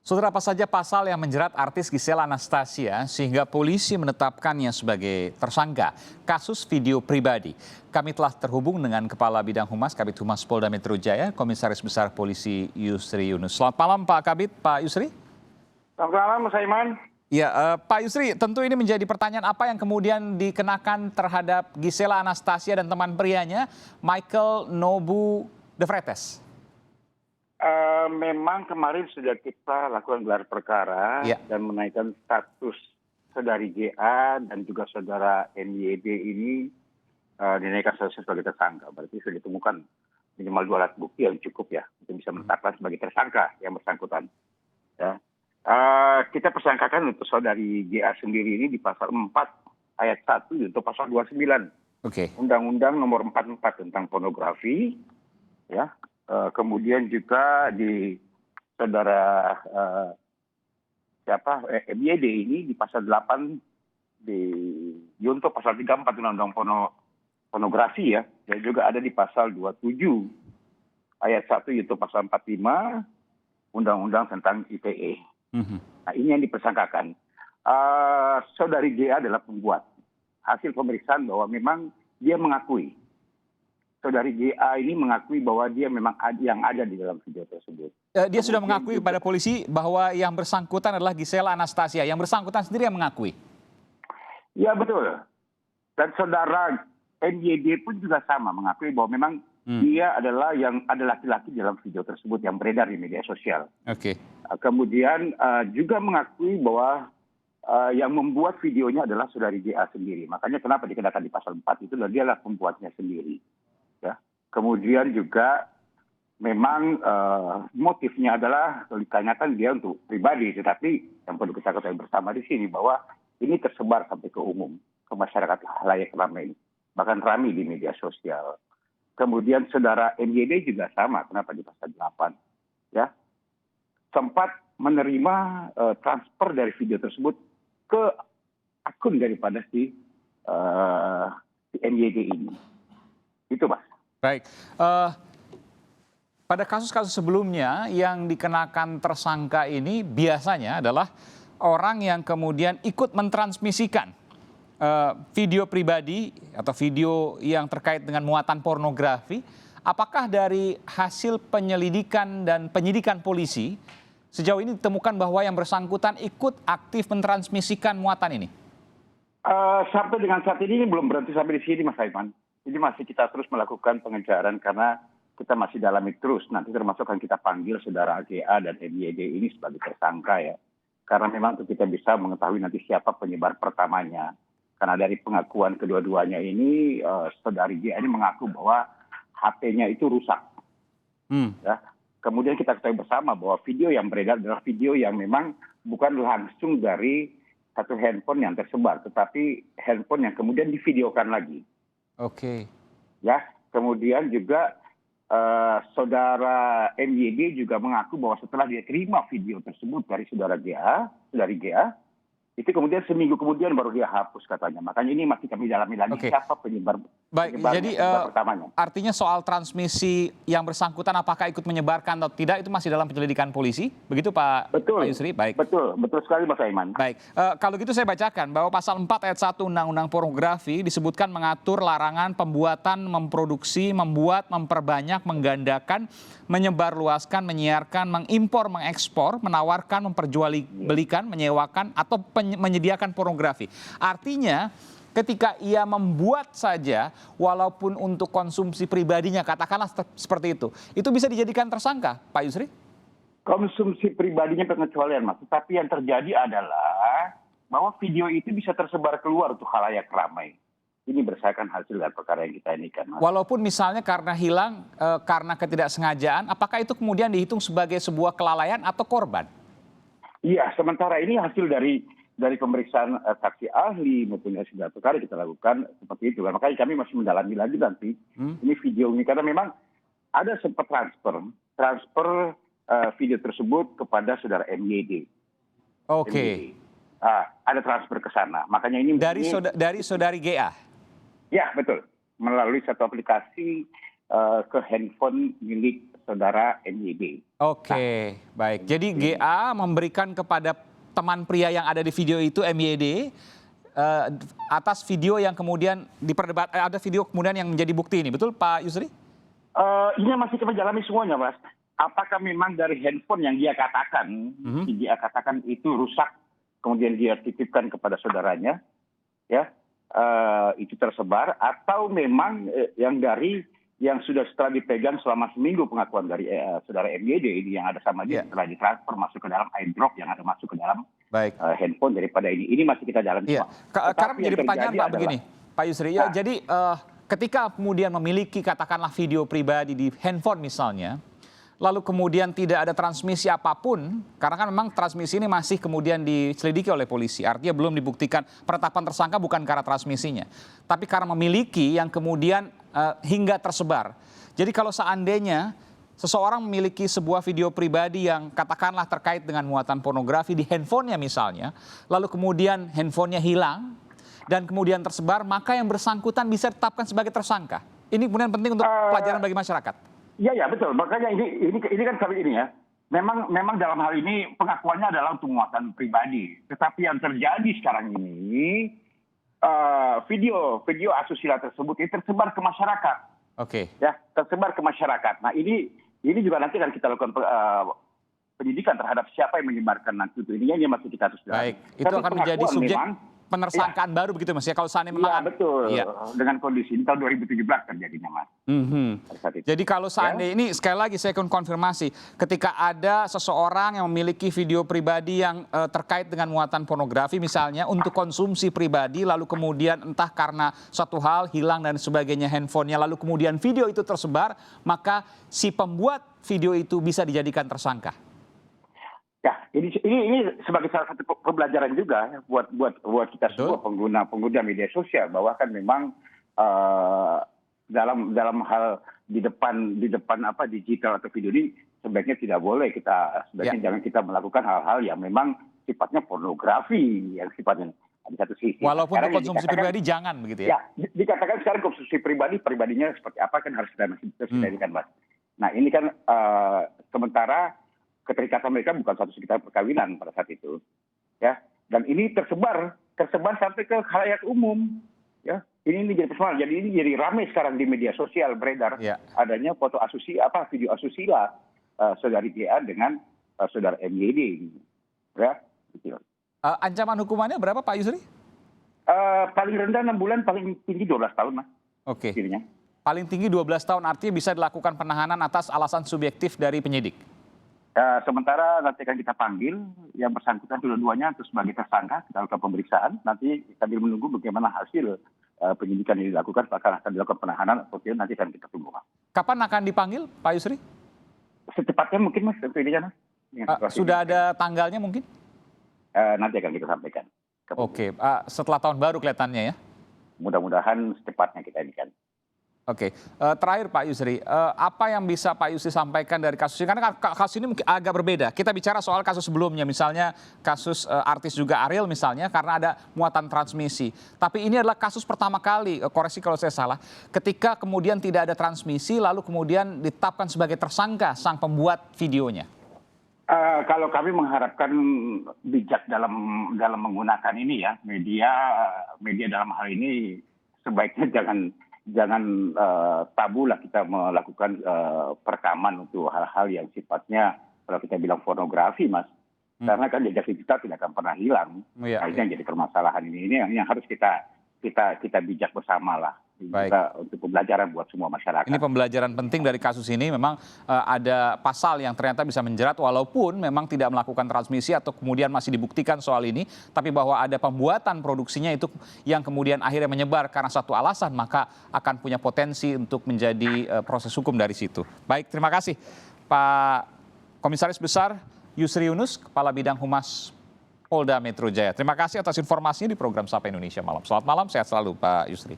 Saudara, apa saja pasal yang menjerat artis Gisela Anastasia sehingga polisi menetapkannya sebagai tersangka kasus video pribadi? Kami telah terhubung dengan Kepala Bidang Humas Kabid Humas Polda Metro Jaya, Komisaris Besar Polisi Yusri Yunus. Selamat malam Pak Kabid, Pak Yusri. Selamat malam Mas Aiman. Ya, Pak Yusri, tentu ini menjadi pertanyaan apa yang kemudian dikenakan terhadap Gisela Anastasia dan teman prianya Michael Nobu De Vretes. Memang kemarin sudah kita lakukan gelar perkara dan menaikkan status saudari GA dan juga saudara MYD ini dinaikkan status sebagai tersangka. Berarti sudah ditemukan minimal 2 alat bukti yang cukup ya untuk bisa menetapkan sebagai tersangka yang bersangkutan. Ya. Kita persangkakan untuk saudari GA sendiri ini di pasal 4 ayat 1 untuk pasal 29. Undang-Undang nomor 44 tentang pornografi. Ya. Kemudian juga di saudara MYD ini di pasal 8 di Yunto pasal 34 Undang-Undang pornografi ya. Dan juga ada di pasal 27 ayat 1 Yunto pasal 45 Undang-Undang tentang ITE. Nah ini yang dipersangkakan. Saudari GA adalah pembuat. Hasil pemeriksaan bahwa memang dia mengakui. Saudari GA ini mengakui bahwa dia memang yang ada di dalam video tersebut. Dia sudah mengakui kepada polisi bahwa yang bersangkutan adalah Gisela Anastasia. Yang bersangkutan sendiri yang mengakui. Ya betul. Dan saudara MYD pun juga sama mengakui bahwa memang dia adalah yang ada laki-laki dalam video tersebut yang beredar di media sosial. Kemudian juga mengakui bahwa yang membuat videonya adalah saudari GA sendiri. Makanya kenapa dikenakan di pasal 4 itu dia adalah pembuatnya sendiri. Ya. Kemudian juga memang motifnya adalah ditanyakan dia untuk pribadi, tetapi yang perlu kita ketahui bersama di sini bahwa ini tersebar sampai ke umum, ke masyarakat layak ramai, bahkan ramai di media sosial. Kemudian saudara MYD juga sama, kenapa di pasal 8, ya sempat menerima transfer dari video tersebut ke akun daripada si MYD ini. Itu Mas. Baik. Pada kasus-kasus sebelumnya yang dikenakan tersangka ini biasanya adalah orang yang kemudian ikut mentransmisikan video pribadi atau video yang terkait dengan muatan pornografi. Apakah dari hasil penyelidikan dan penyidikan polisi sejauh ini ditemukan bahwa yang bersangkutan ikut aktif mentransmisikan muatan ini? Sampai dengan saat ini belum berhenti sampai di sini Mas Aiman. Jadi masih kita terus melakukan pengejaran karena kita masih dalami terus. Nanti termasuk akan kita panggil saudara GA dan MYD ini sebagai tersangka ya. Karena memang untuk kita bisa mengetahui nanti siapa penyebar pertamanya. Karena dari pengakuan kedua-duanya ini, saudari GA ini mengaku bahwa HP-nya itu rusak. Ya. Kemudian kita ketahui bersama bahwa video yang beredar adalah video yang memang bukan langsung dari satu handphone yang tersebar, tetapi handphone yang kemudian divideokan lagi. Ya, kemudian juga saudara MYD juga mengaku bahwa setelah dia terima video tersebut dari saudari GA, itu kemudian seminggu kemudian baru dia hapus katanya. Makanya ini masih kami dalami lagi siapa penyebar pertamanya. Artinya soal transmisi yang bersangkutan apakah ikut menyebarkan atau tidak itu masih dalam penyelidikan polisi, begitu Pak Yusri? Baik. Betul sekali Mas Aiman. Baik, kalau gitu saya bacakan bahwa pasal 4 ayat 1 Undang-Undang Pornografi disebutkan mengatur larangan pembuatan, memproduksi, membuat, memperbanyak, menggandakan, menyebarluaskan, menyiarkan, mengimpor, mengekspor, menawarkan, memperjualbelikan, menyewakan atau menyediakan pornografi. Artinya ketika ia membuat saja walaupun untuk konsumsi pribadinya katakanlah seperti itu bisa dijadikan tersangka Pak Yusri? Konsumsi pribadinya pengecualian Mas. Tapi yang terjadi adalah bahwa video itu bisa tersebar keluar untuk khalayak ramai. Ini berdasarkan hasil dari perkara yang kita ini kan Mas. Walaupun misalnya karena hilang karena ketidaksengajaan, apakah itu kemudian dihitung sebagai sebuah kelalaian atau korban? Iya, sementara ini hasil dari pemeriksaan saksi ahli maupun gelar perkara kita lakukan seperti itu. Makanya kami masih mendalami lagi nanti ini video ini karena memang ada sempat transfer video tersebut kepada saudara MYD. Ada transfer ke sana. Makanya ini dari saudari GA. Ya betul, melalui satu aplikasi ke handphone milik saudara NYD. Oke, baik. Jadi GA memberikan kepada teman pria yang ada di video itu, MYD, atas video yang kemudian ada video kemudian yang menjadi bukti ini, betul Pak Yusri? Ini masih kita dalami semuanya, Mas. Apakah memang dari handphone yang dia katakan, itu rusak, kemudian dia titipkan kepada saudaranya, ya, itu tersebar, atau memang yang sudah setelah dipegang selama seminggu pengakuan dari saudara MYD ini yang ada sama dia setelah ditransfer masuk ke dalam iDrop yang ada masuk ke dalam handphone daripada ini. Ini masih kita dalami. Karena menjadi pertanyaan Pak begini, Pak Yusri, ya, jadi ketika kemudian memiliki katakanlah video pribadi di handphone misalnya, lalu kemudian tidak ada transmisi apapun, karena kan memang transmisi ini masih kemudian diselidiki oleh polisi, artinya belum dibuktikan penetapan tersangka bukan karena transmisinya, tapi karena memiliki yang kemudian hingga tersebar. Jadi kalau seandainya seseorang memiliki sebuah video pribadi yang katakanlah terkait dengan muatan pornografi di handphonenya misalnya, lalu kemudian handphonenya hilang dan kemudian tersebar, maka yang bersangkutan bisa ditetapkan sebagai tersangka. Ini kemudian penting untuk pelajaran bagi masyarakat. Iya, betul. Makanya ini kan kali ini ya. Memang dalam hal ini pengakuannya adalah untuk muatan pribadi. Tetapi yang terjadi sekarang ini video asusila tersebut itu tersebar ke masyarakat. Oke. Ya, tersebar ke masyarakat. Nah, ini juga nanti akan kita lakukan penyidikan terhadap siapa yang menyebarkan nanti itu. Ini masih kita harus dalami. Baik, itu akan menjadi subjek penersangkaan baru begitu Mas ya, kalau seandainya memang betul. Dengan kondisi ini tahun 2017 terjadinya Mas. Jadi kalau seandainya ini sekali lagi saya akan konfirmasi, ketika ada seseorang yang memiliki video pribadi yang terkait dengan muatan pornografi misalnya untuk konsumsi pribadi, lalu kemudian entah karena suatu hal hilang dan sebagainya handphonenya, lalu kemudian video itu tersebar, maka si pembuat video itu bisa dijadikan tersangka. Ya, ini sebagai salah satu pembelajaran juga ya, buat kita semua pengguna media sosial, bahwa kan memang dalam hal di depan digital atau video ini sebaiknya tidak boleh jangan kita melakukan hal-hal yang memang sifatnya pornografi, yang sifatnya di satu sisi. Walaupun untuk konsumsi pribadi jangan begitu ya? Ya, dikatakan sekarang konsumsi pribadinya seperti apa kan harus kita diskusikan, Mas. Nah, ini kan sementara keterikatan mereka bukan satu sekitar perkawinan pada saat itu, ya. Dan ini tersebar sampai ke khalayak umum, ya. Ini jadi personal, jadi ini jadi ramai sekarang di media sosial beredar adanya video asusila saudari GA dengan saudara MYD, ya. Gitu. Ancaman hukumannya berapa Pak Yusri? Paling rendah 6 bulan, paling tinggi 12 tahun, Mas. Oke. Jadinya. Paling tinggi 12 tahun artinya bisa dilakukan penahanan atas alasan subjektif dari penyidik. Sementara nanti akan kita panggil yang bersangkutan dua-duanya untuk sebagai tersangka, kita lakukan pemeriksaan. Nanti sambil menunggu bagaimana hasil penyidikan yang dilakukan, apakah akan dilakukan penahanan atau tidak, nanti akan kita tunggu. Kapan akan dipanggil, Pak Yusri? Secepatnya mungkin, Mas, untuk ini kan. Sudah ada tanggalnya mungkin? Nanti akan kita sampaikan. Oke, setelah tahun baru kelihatannya ya? Mudah-mudahan secepatnya kita ini kan. Oke, terakhir Pak Yusri, apa yang bisa Pak Yusri sampaikan dari kasus ini? Karena kasus ini mungkin agak berbeda. Kita bicara soal kasus sebelumnya, misalnya kasus artis juga Ariel misalnya, karena ada muatan transmisi. Tapi ini adalah kasus pertama kali, koreksi kalau saya salah, ketika kemudian tidak ada transmisi, lalu kemudian ditetapkan sebagai tersangka sang pembuat videonya. Kalau kami mengharapkan bijak dalam menggunakan ini ya, media dalam hal ini sebaiknya jangan tabu lah kita melakukan perekaman untuk hal-hal yang sifatnya kalau kita bilang pornografi, Mas. Karena kan jejak digital tidak akan pernah hilang. Akhirnya jadi permasalahan ini yang harus kita bijak bersama lah. Untuk pembelajaran buat semua masyarakat. Ini pembelajaran penting dari kasus ini, memang ada pasal yang ternyata bisa menjerat walaupun memang tidak melakukan transmisi atau kemudian masih dibuktikan soal ini, tapi bahwa ada pembuatan produksinya itu yang kemudian akhirnya menyebar karena satu alasan, maka akan punya potensi untuk menjadi proses hukum dari situ. Baik, terima kasih Pak Komisaris Besar Yusri Yunus, Kepala Bidang Humas Polda Metro Jaya. Terima kasih atas informasinya di program Sapa Indonesia Malam. Selamat malam, sehat selalu Pak Yusri.